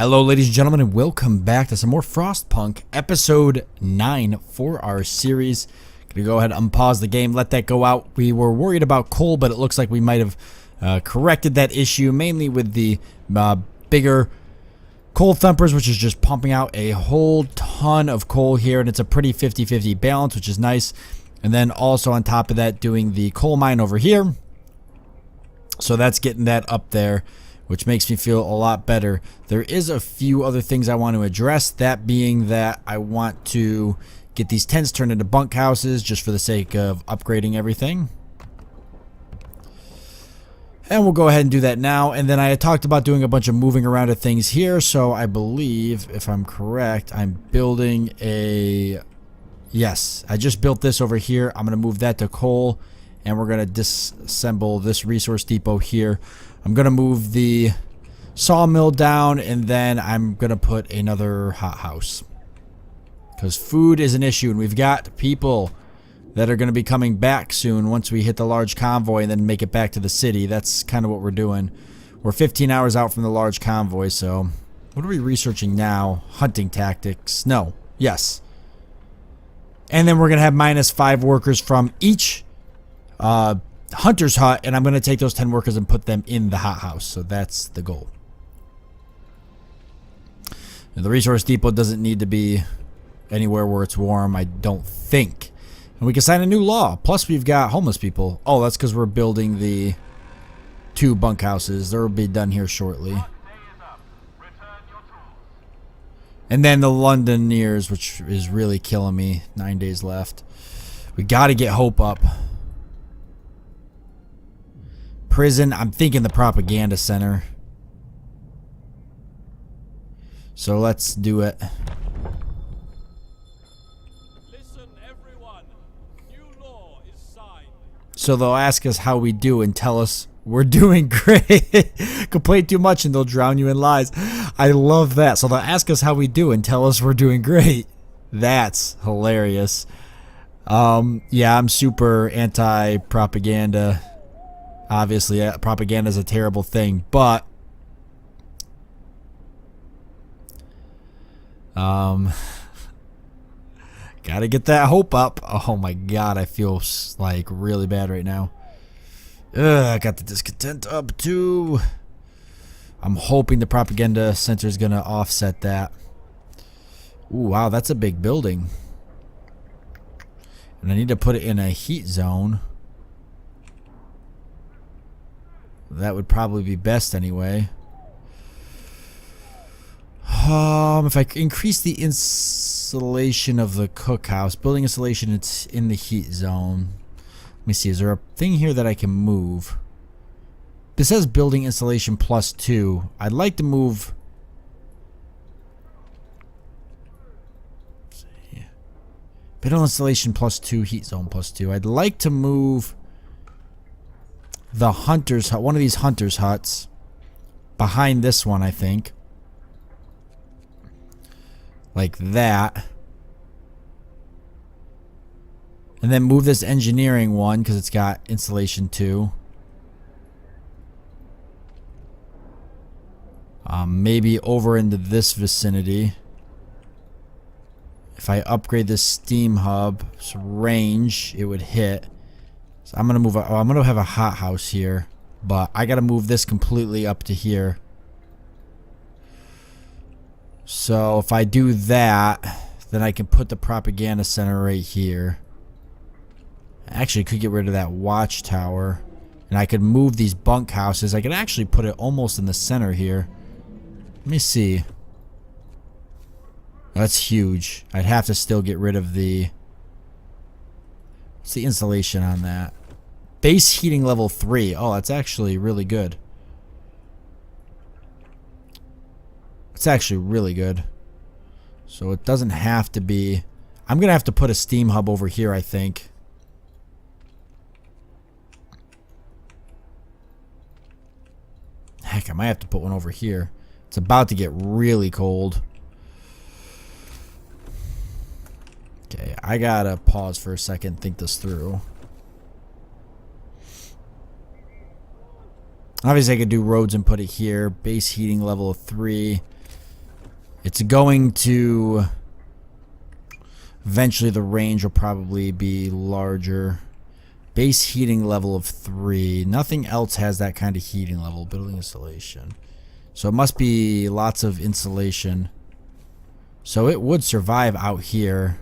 Hello ladies and gentlemen, and welcome back to some more Frostpunk episode 9 for our series. Gonna go ahead and unpause the game, let that go out. We were worried about coal, but it looks like we might have corrected that issue, mainly with the bigger coal thumpers, which is just pumping out a whole ton of coal here, and it's a pretty 50-50 balance, which is nice. And then also on top of that, doing the coal mine over here. So that's getting that up there, which makes me feel a lot better. There is a few other things I want to address, that being that I want to get these tents turned into bunkhouses just for the sake of upgrading everything. And we'll go ahead and do that now. And then I had talked about doing a bunch of moving around of things here, so I believe, if I'm correct, I'm building a... Yes, I just built this over here. I'm going to move that to coal, and we're going to disassemble this resource depot here. I'm going to move the sawmill down, and then I'm going to put another hothouse. Because food is an issue, and we've got people that are going to be coming back soon once we hit the large convoy and then make it back to the city. That's kind of what we're doing. We're 15 hours out from the large convoy, so... What are we researching now? Hunting tactics. No. Yes. And then we're going to have -5 workers from each hunter's hut, and I'm going to take those 10 workers and put them in the hothouse. So that's the goal. And the resource depot doesn't need to be anywhere where it's warm, I don't think. And we can sign a new law. Plus we've got homeless people. Oh, that's because we're building the 2 bunkhouses. They'll be done here shortly. And then the Londoners, which is really killing me. 9 days left. We got to get hope up. Prison, I'm thinking the propaganda center. So let's do it. Listen, everyone. New law is signed. So they'll ask us how we do and tell us we're doing great. Complain too much and they'll drown you in lies. I love that. So they'll ask us how we do and tell us we're doing great. That's hilarious. Yeah, I'm super anti-propaganda. Obviously, propaganda is a terrible thing, but gotta get that hope up. Oh my god, I feel like really bad right now. I got the discontent up too. I'm hoping the propaganda center is gonna offset that. Ooh, wow, that's a big building. And I need to put it in a heat zone. That would probably be best anyway. If I increase the insulation of the cookhouse, building insulation, it's in the heat zone. Let me see, is there a thing here that I can move? This says building insulation +2. I'd like to move... Building insulation +2, heat zone +2. I'd like to move the hunter's hut, one of these hunter's huts, behind this one, I think. Like that. And then move this engineering one because it's got insulation too. Maybe over into this vicinity. If I upgrade this steam hub's range, it would hit. So I'm gonna move. Oh, I'm gonna have a hothouse here, but I gotta move this completely up to here. So if I do that, then I can put the propaganda center right here. Actually, could get rid of that watchtower, and I could move these bunkhouses. I could actually put it almost in the center here. Let me see. That's huge. I'd have to still get rid of the... What's the insulation on that? Base heating level 3. Oh, that's actually really good. It's actually really good. So it doesn't have to be... I'm going to have to put a steam hub over here, I think. Heck, I might have to put one over here. It's about to get really cold. Okay, I gotta pause for a second, think this through. Obviously I could do roads and put it here. Base heating level 3. It's going to... Eventually the range will probably be larger. Base heating level of 3. Nothing else has that kind of heating level. Building insulation. So it must be lots of insulation. So it would survive out here.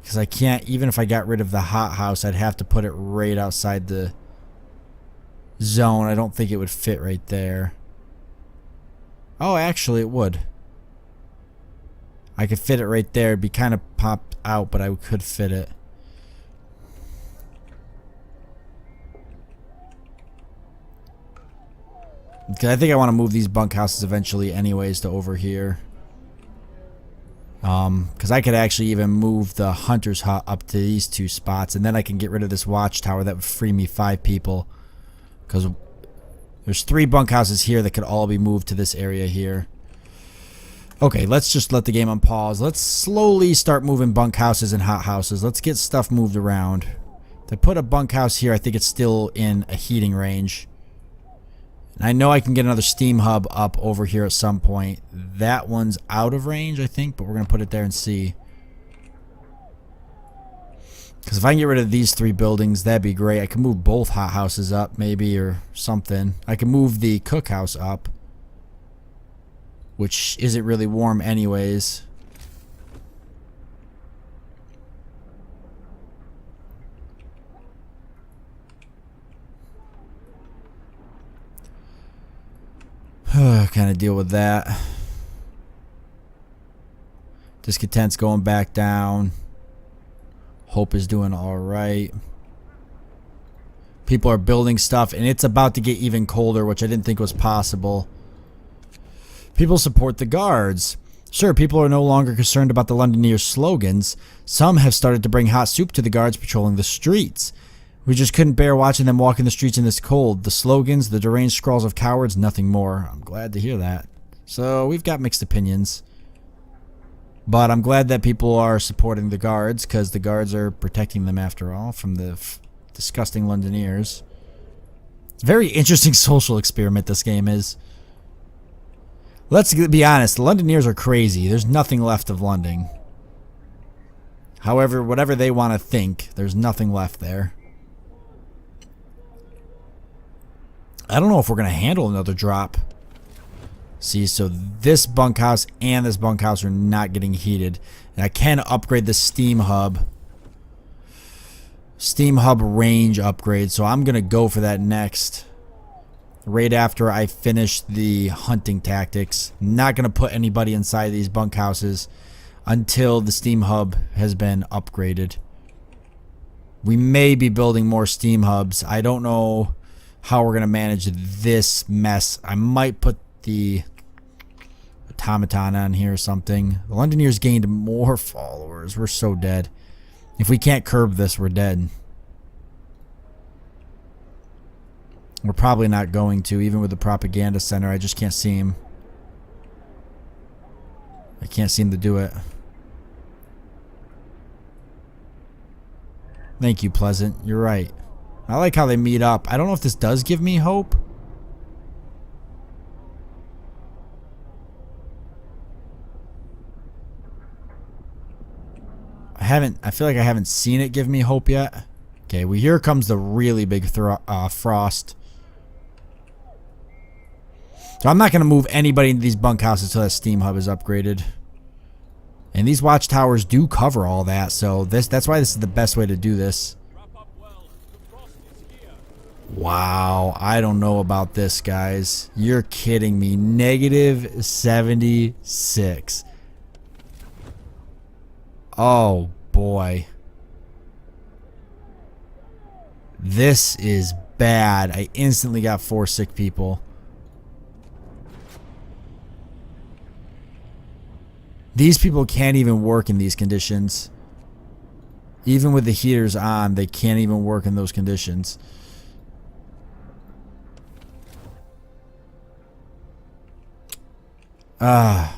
Because I can't, even if I got rid of the hothouse, I'd have to put it right outside the zone. I don't think it would fit right there. Oh, actually it would. I could fit it right there. It'd be kind of popped out, but I could fit it. Because I think I want to move these bunkhouses eventually anyways to over here. Because I could actually even move the hunter's hut up to these 2 spots, and then I can get rid of this watchtower. That would free me 5 people. Because there's 3 bunkhouses here that could all be moved to this area here. Okay, let's just let the game on pause. Let's slowly start moving bunkhouses and hothouses. Let's get stuff moved around. To put a bunkhouse here, I think it's still in a heating range. And I know I can get another steam hub up over here at some point. That one's out of range, I think, but we're going to put it there and see. Because if I can get rid of these 3 buildings, that'd be great. I can move both hothouses up, maybe, or something. I can move the cookhouse up, which isn't really warm anyways. Kind of deal with that. Discontent's going back down. Hope is doing alright. People are building stuff, and it's about to get even colder, which I didn't think was possible. People support the guards. Sure, people are no longer concerned about the Londoners' slogans. Some have started to bring hot soup to the guards patrolling the streets. We just couldn't bear watching them walk in the streets in this cold. The slogans, the deranged scrawls of cowards, nothing more. I'm glad to hear that. So, we've got mixed opinions. But I'm glad that people are supporting the guards, because the guards are protecting them after all from the disgusting Londoners. Very interesting social experiment this game is. Let's be honest, the Londoners are crazy. There's nothing left of London. However, whatever they want to think, there's nothing left there. I don't know if we're going to handle another drop. See, so this bunkhouse and this bunkhouse are not getting heated. And I can upgrade the steam hub. Steam hub range upgrade. So I'm going to go for that next. Right after I finish the hunting tactics. Not going to put anybody inside these bunkhouses until the steam hub has been upgraded. We may be building more steam hubs. I don't know how we're going to manage this mess. I might put the automaton on here or something. The Londoners gained more followers. We're so dead. If we can't curb this, we're dead. We're probably not going to, even with the propaganda center. I just can't see him. I can't seem to do it. Thank you, Pleasant. You're right. I like how they meet up. I don't know if this does give me hope. I feel like I haven't seen it give me hope yet. Okay, well here comes the really big frost. So I'm not going to move anybody into these bunkhouses until that steam hub is upgraded. And these watchtowers do cover all that, so that's why this is the best way to do this. Wow, I don't know about this, guys. You're kidding me. Negative 76. Oh, boy. This is bad. I instantly got 4 sick people. These people can't even work in these conditions. Even with the heaters on, they can't even work in those conditions. Order,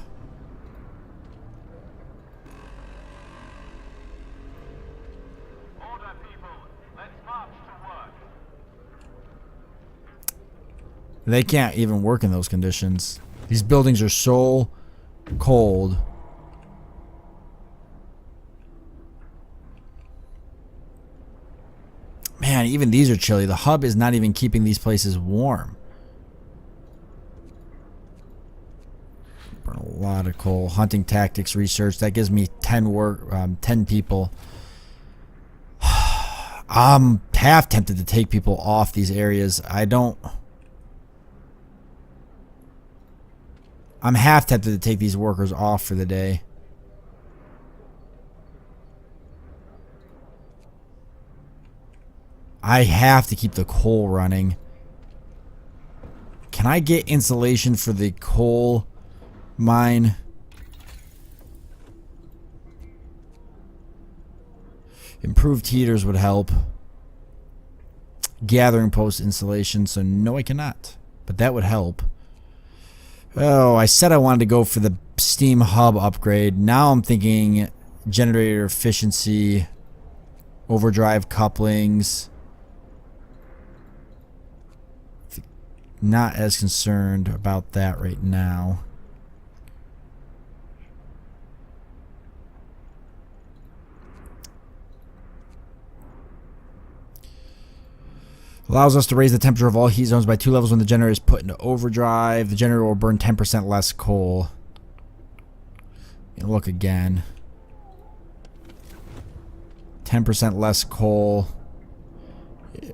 people. Let's march to work. They can't even work in those conditions. These buildings are so cold. Man, even these are chilly. The hub is not even keeping these places warm. Burn a lot of coal. Hunting tactics research. That gives me 10 people. I'm half tempted to take people off these areas. I'm half tempted to take these workers off for the day. I have to keep the coal running. Can I get insulation for the coal mine? Improved heaters would help. Gathering post insulation, so no I cannot. But that would help. Oh, I said I wanted to go for the steam hub upgrade. Now I'm thinking generator efficiency, overdrive couplings. Not as concerned about that right now. Allows us to raise the temperature of all heat zones by 2 levels when the generator is put into overdrive. The generator will burn 10% less coal. Look again. 10% less coal. Yeah.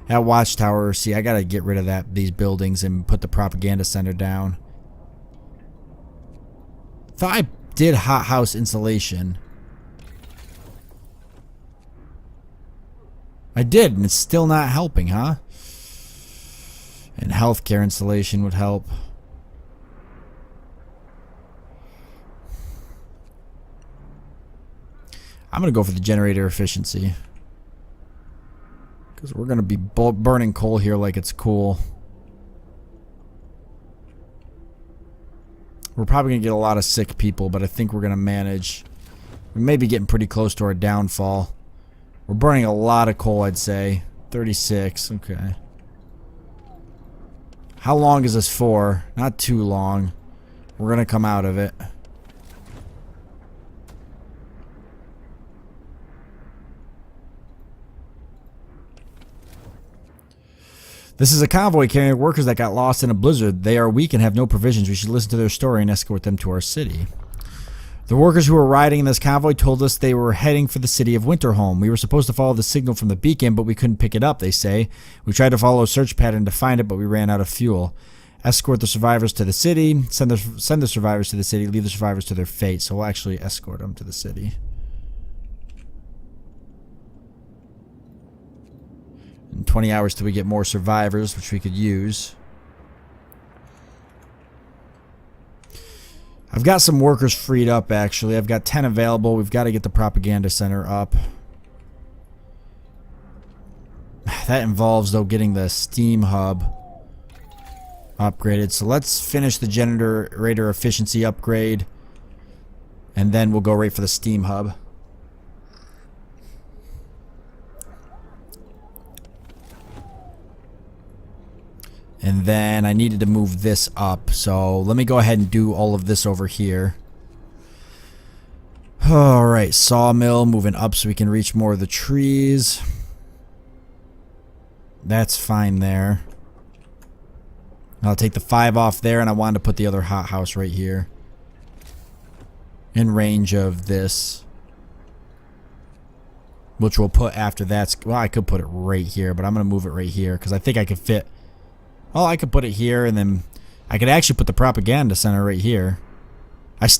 That watchtower, see, I gotta get rid of these buildings and put the propaganda center down. Thought I did hothouse insulation. I did, and it's still not helping, huh? And healthcare insulation would help. I'm gonna go for the generator efficiency. Because we're going to be burning coal here like it's cool. We're probably going to get a lot of sick people, but I think we're going to manage. We may be getting pretty close to our downfall. We're burning a lot of coal, I'd say. 36, okay. How long is this for? Not too long. We're going to come out of it. This is a convoy carrying workers that got lost in a blizzard. They are weak and have no provisions. We should listen to their story and escort them to our city. The workers who were riding in this convoy told us they were heading for the city of Winterholm. We were supposed to follow the signal from the beacon, but we couldn't pick it up, they say. We tried to follow a search pattern to find it, but we ran out of fuel. Escort the survivors to the city. Send the survivors to the city. Leave the survivors to their fate. So we'll actually escort them to the city. In 20 hours till we get more survivors, which we could use. I've got some workers freed up, actually. I've got 10 available. We've got to get the propaganda center up. That involves, though, getting the steam hub upgraded. So let's finish the generator efficiency upgrade. And then we'll go right for the steam hub. And then I needed to move this up. So let me go ahead and do all of this over here. Alright, sawmill moving up so we can reach more of the trees. That's fine there. I'll take the 5 off there, and I wanted to put the other hothouse right here. In range of this. Which we'll put after that. Well, I could put it right here, but I'm going to move it right here because I think I could fit. Well, I could put it here, and then I could actually put the propaganda center right here.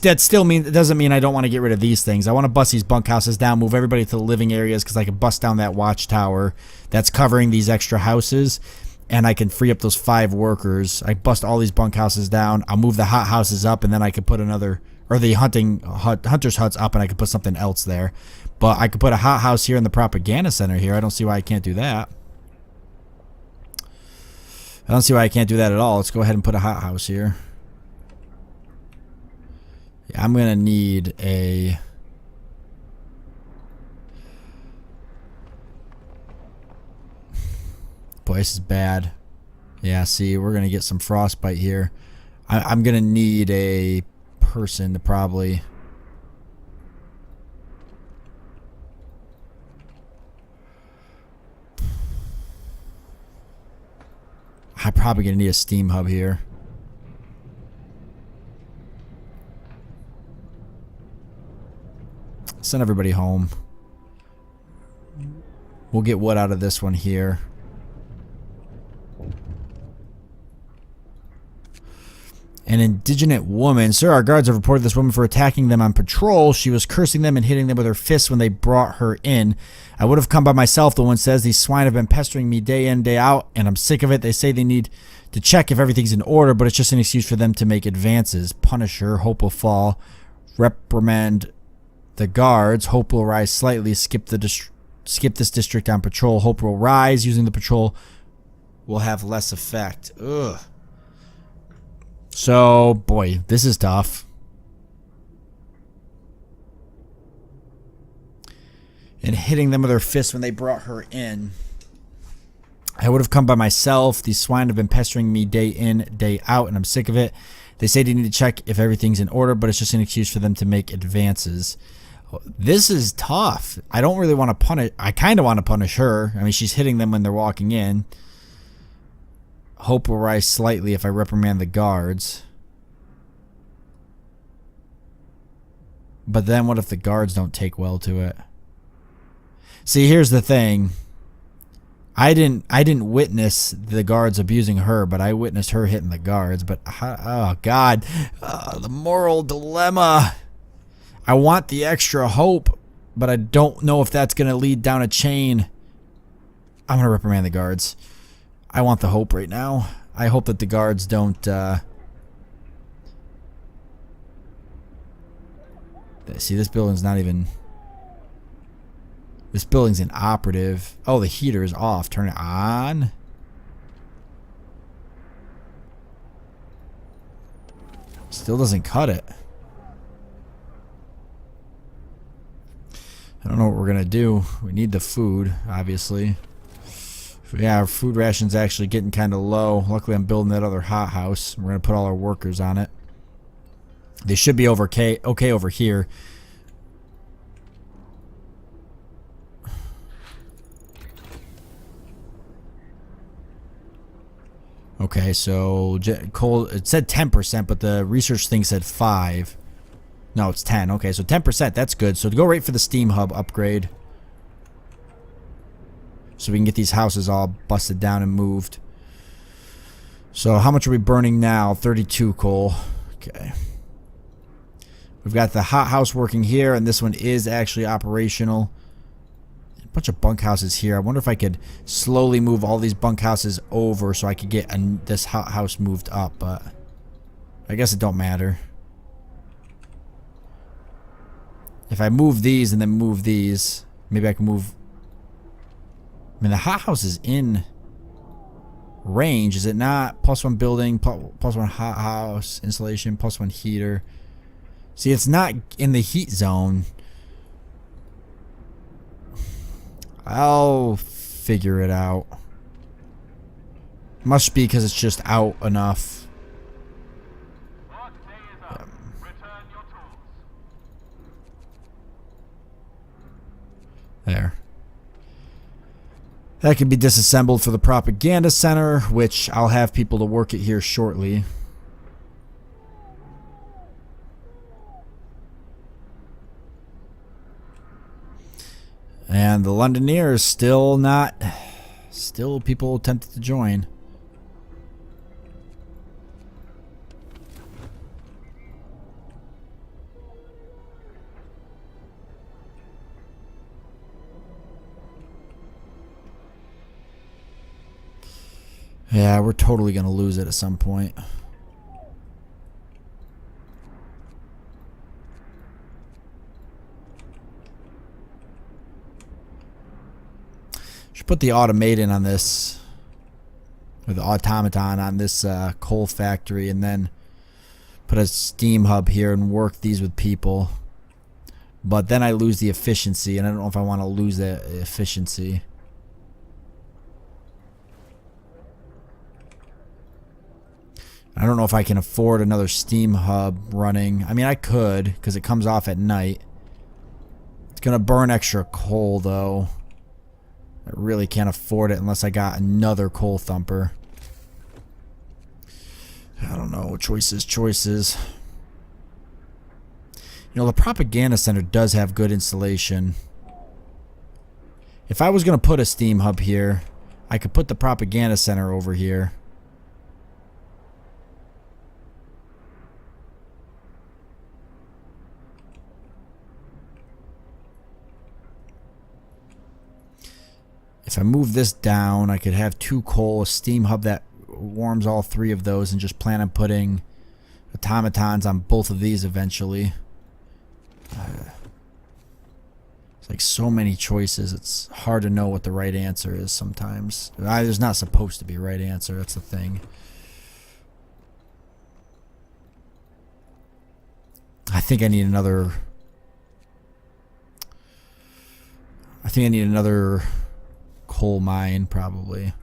That still mean it doesn't mean I don't want to get rid of these things. I want to bust these bunkhouses down, move everybody to the living areas because I can bust down that watchtower that's covering these extra houses, and I can free up those 5 workers. I bust all these bunkhouses down. I'll move the hothouses up, and then I could put another, or the hunter's huts up, and I could put something else there. But I could put a hothouse here in the propaganda center here. I don't see why I can't do that. I don't see why I can't do that at all. Let's go ahead and put a hothouse here. Yeah, I'm going to need a boy, this is bad. Yeah, see, we're going to get some frostbite here. I'm going to need a person to probably... I'm probably going to need a steam hub here. Send everybody home. We'll get wood out of this one here. An indignant woman. Sir, our guards have reported this woman for attacking them on patrol. She was cursing them and hitting them with her fists when they brought her in. I would have come by myself, the woman says. These swine have been pestering me day in, day out, and I'm sick of it. They say they need to check if everything's in order, but it's just an excuse for them to make advances. Punish her. Hope will fall. Reprimand the guards. Hope will rise slightly. Skip this district on patrol. Hope will rise. Using the patrol will have less effect. Ugh. So, boy, this is tough. And hitting them with her fists when they brought her in. I would have come by myself. These swine have been pestering me day in, day out, and I'm sick of it. They say they need to check if everything's in order, but it's just an excuse for them to make advances. This is tough. I don't really want to punish. I kind of want to punish her. I mean, she's hitting them when they're walking in. Hope will rise slightly if I reprimand the guards. But then what if the guards don't take well to it? See, here's the thing. I didn't witness the guards abusing her, but I witnessed her hitting the guards. But, oh, God. The moral dilemma. I want the extra hope, but I don't know if that's going to lead down a chain. I'm going to reprimand the guards. I want the hope right now. I hope that the guards don't... See, this building's not even... This building's inoperative. Oh, the heater is off. Turn it on. Still doesn't cut it. I don't know what we're going to do. We need the food, obviously. Yeah, our food ration's actually getting kind of low. Luckily, I'm building that other hothouse. We're going to put all our workers on it. They should be okay over here. Okay, so coal, it said 10%, but the research thing said 5. No, it's 10. Okay, so 10%, that's good. So to go right for the steam hub upgrade. So we can get these houses all busted down and moved. So how much are we burning now? 32 coal. Okay. We've got the hothouse working here, and this one is actually operational. A bunch of bunkhouses here. I wonder if I could slowly move all these bunkhouses over so I could get this hothouse moved up, but I guess it don't matter. If I move these and then move these, maybe I can move... I mean, the hothouse is in range, is it not? +1 building, +1 hothouse, installation, +1 heater. See, it's not in the heat zone. I'll figure it out. Must be because it's just out enough. Yep. There. That can be disassembled for the propaganda center, which I'll have people to work it here shortly. And the Londoners still not... Still people tempted to join. Yeah, we're totally going to lose it at some point. Should put the automaton on this, or the automaton on this coal factory, and then put a steam hub here and work these with people. But then I lose the efficiency, and I don't know if I want to lose that efficiency. I don't know if I can afford another steam hub running. I mean, I could, because it comes off at night. It's going to burn extra coal, though. I really can't afford it unless I got another coal thumper. I don't know. Choices, choices. You know, the propaganda center does have good insulation. If I was going to put a steam hub here, I could put the propaganda center over here. If I move this down, I could have 2 coal, a steam hub that warms all 3 of those, and just plan on putting automatons on both of these eventually. It's like so many choices, it's hard to know what the right answer is sometimes. There's not supposed to be a right answer, that's the thing. I think I need another... coal mine, probably.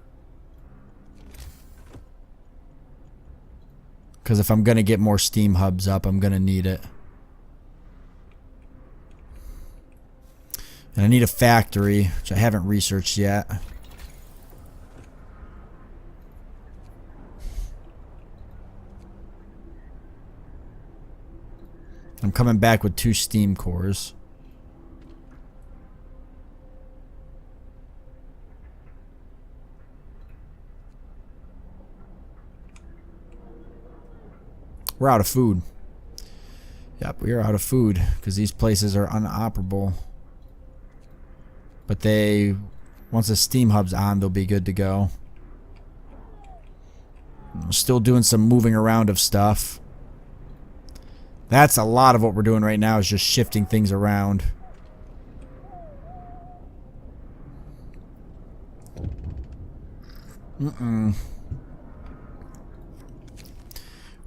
Because if I'm going to get more steam hubs up, I'm going to need it. And I need a factory, which I haven't researched yet. I'm coming back with 2 steam cores. We're out of food. Yep, we are out of food because these places are unoperable. But once the steam hub's on, they'll be good to go. I'm still doing some moving around of stuff. That's a lot of what we're doing right now, is just shifting things around.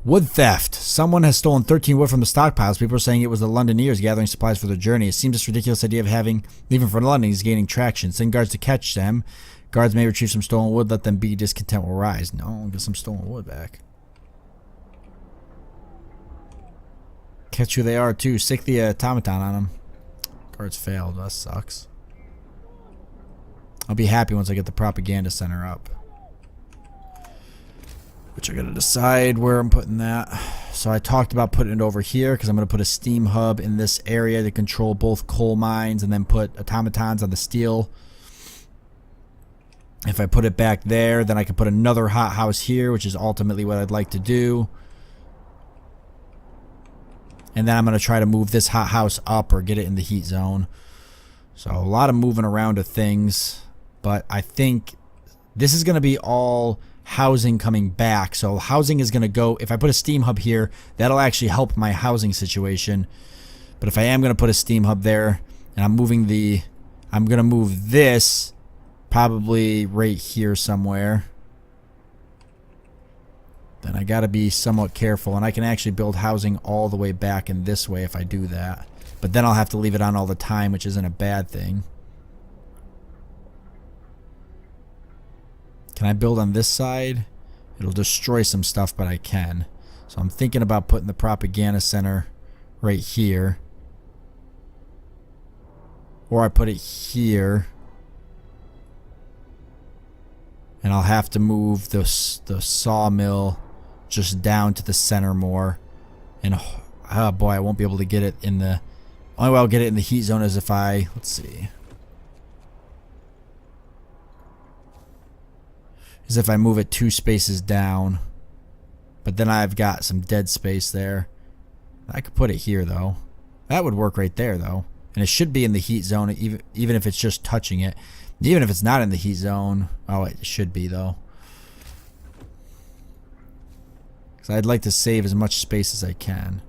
Wood theft. Someone has stolen 13 wood from the stockpiles. People are saying it was the Londoners gathering supplies for their journey. It seems this ridiculous idea of leaving for London is gaining traction. Send guards to catch them. Guards may retrieve some stolen wood. Let them be. Discontent will rise. No, I'll get some stolen wood back. Catch who they are, too. Stick the automaton on them. Guards failed. That sucks. I'll be happy once I get the propaganda center up. Which I gotta decide where I'm putting that. So I talked about putting it over here because I'm gonna put a steam hub in this area to control both coal mines, and then put automatons on the steel. If I put it back there, then I can put another hothouse here, which is ultimately what I'd like to do. And then I'm gonna try to move this hothouse up or get it in the heat zone. So a lot of moving around of things, but I think this is gonna be all housing coming back. So housing is going to go, if I put a steam hub here, that'll actually help my housing situation. But if I am going to put a steam hub there, and I'm going to move this probably right here somewhere, then I got to be somewhat careful. And I can actually build housing all the way back in this way if I do that. But then I'll have to leave it on all the time, which isn't a bad thing. Can I build on this side? It'll destroy some stuff, but I can. So I'm thinking about putting the propaganda center right here. Or I put it here. And I'll have to move the sawmill just down to the center more. And oh boy, I won't be able to get it in the... Only way I'll get it in the heat zone is if I... Let's see. Is if I move it 2 spaces down. But then I've got some dead space there. I could put it here though. That would work right there though. And it should be in the heat zone even if it's just touching it. Even if it's not in the heat zone. Oh, it should be though. Because I'd like to save as much space as I can.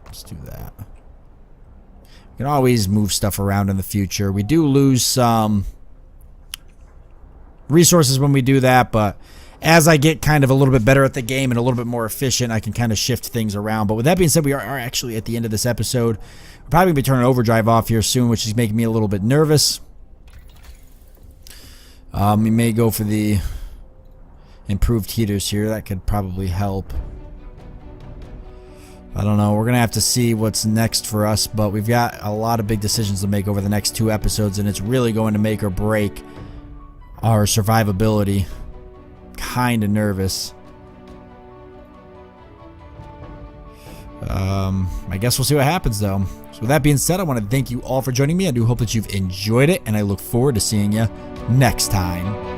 Let's do that. We can always move stuff around in the future. We do lose some resources when we do that, but as I get kind of a little bit better at the game and a little bit more efficient, I can kind of shift things around. But with that being said, we are actually at the end of this episode. We're probably going to be turning overdrive off here soon, which is making me a little bit nervous. We may go for the improved heaters here. That could probably help. I don't know. We're going to have to see what's next for us, but we've got a lot of big decisions to make over the next 2 episodes, and it's really going to make or break our survivability. Kind of nervous. I guess we'll see what happens, though. So with that being said, I want to thank you all for joining me. I do hope that you've enjoyed it, and I look forward to seeing you next time.